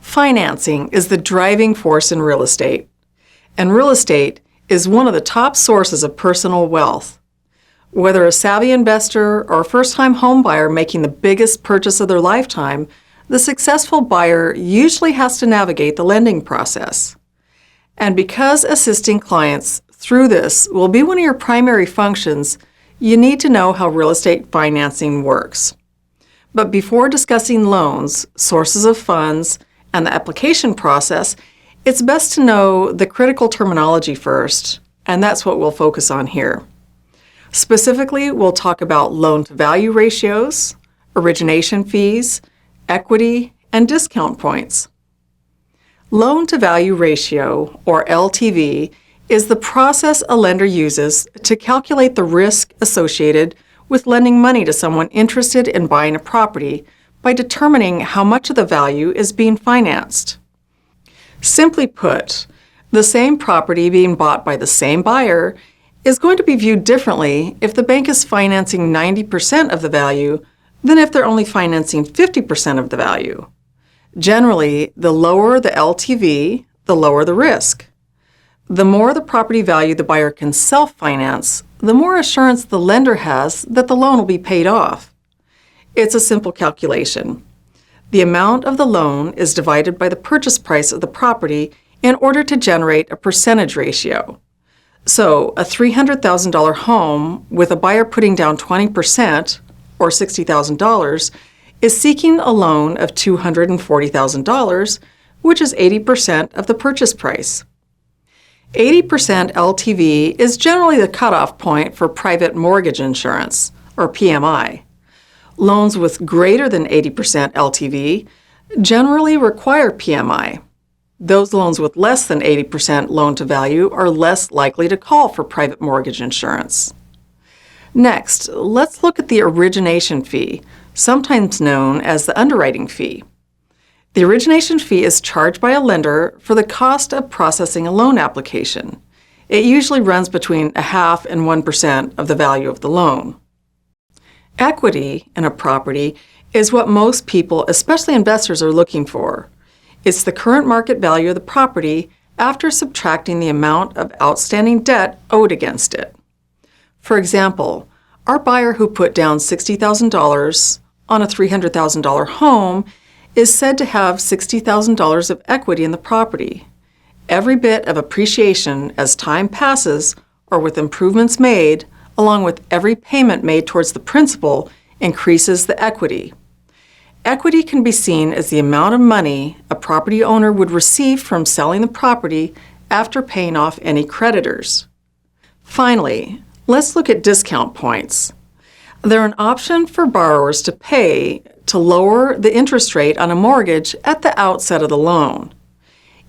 Financing is the driving force in real estate, and real estate is one of the top sources of personal wealth. Whether a savvy investor or a first-time home buyer making the biggest purchase of their lifetime, the successful buyer usually has to navigate the lending process. And because assisting clients through this will be one of your primary functions, you need to know how real estate financing works. But before discussing loans, sources of funds, and the application process, it's best to know the critical terminology first, and that's what we'll focus on here. Specifically, we'll talk about loan-to-value ratios, origination fees, equity, and discount points. Loan-to-value ratio, or LTV, is the process a lender uses to calculate the risk associated with lending money to someone interested in buying a property by determining how much of the value is being financed. Simply put, the same property being bought by the same buyer is going to be viewed differently if the bank is financing 90% of the value than if they're only financing 50% of the value. Generally, the lower the LTV, the lower the risk. The more the property value the buyer can self-finance, the more assurance the lender has that the loan will be paid off. It's a simple calculation. The amount of the loan is divided by the purchase price of the property in order to generate a percentage ratio. So, a $300,000 home with a buyer putting down 20%, or $60,000, is seeking a loan of $240,000, which is 80% of the purchase price. 80% LTV is generally the cutoff point for private mortgage insurance, or PMI. Loans with greater than 80% LTV generally require PMI. Those loans with less than 80% loan-to-value are less likely to call for private mortgage insurance. Next, let's look at the origination fee, sometimes known as the underwriting fee. The origination fee is charged by a lender for the cost of processing a loan application. It usually runs between 0.5% and 1% of the value of the loan. Equity in a property is what most people, especially investors, are looking for. It's the current market value of the property after subtracting the amount of outstanding debt owed against it. For example, our buyer who put down $60,000 on a $300,000 home is said to have $60,000 of equity in the property. Every bit of appreciation as time passes or with improvements made, along with every payment made towards the principal, increases the equity. Equity can be seen as the amount of money a property owner would receive from selling the property after paying off any creditors. Finally, let's look at discount points. They're an option for borrowers to pay to lower the interest rate on a mortgage at the outset of the loan.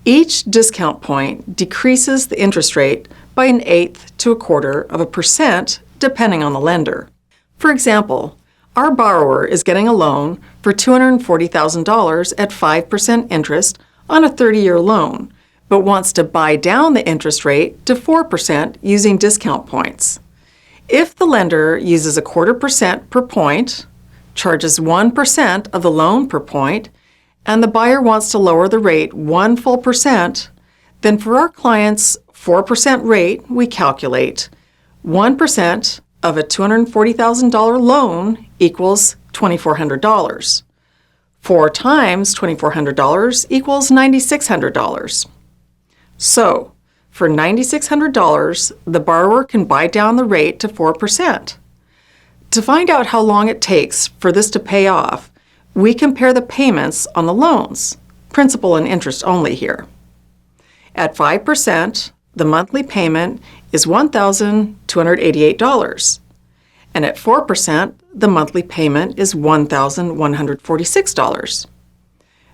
Each discount point decreases the interest rate by 1/8 to 1/4%, depending on the lender. For example, our borrower is getting a loan for $240,000 at 5% interest on a 30-year loan, but wants to buy down the interest rate to 4% using discount points. If the lender uses 1/4% per point, charges 1% of the loan per point, and the buyer wants to lower the rate 1 full percent, then for our client's 4% rate, we calculate 1% of a $240,000 loan equals $2,400. 4 times $2,400 equals $9,600. So, for $9,600, the borrower can buy down the rate to 4%. To find out how long it takes for this to pay off, we compare the payments on the loans, principal and interest only here. At 5%, the monthly payment is $1,288, and at 4%, the monthly payment is $1,146.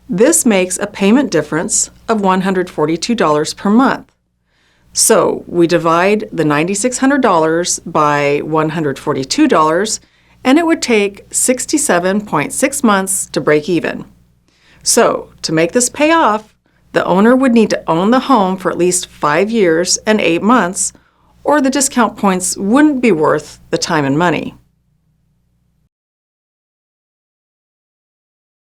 This makes a payment difference of $142 per month. So we divide the $9,600 by $142, and it would take 67.6 months to break even. So to make this pay off, the owner would need to own the home for at least 5 years and 8 months, or the discount points wouldn't be worth the time and money.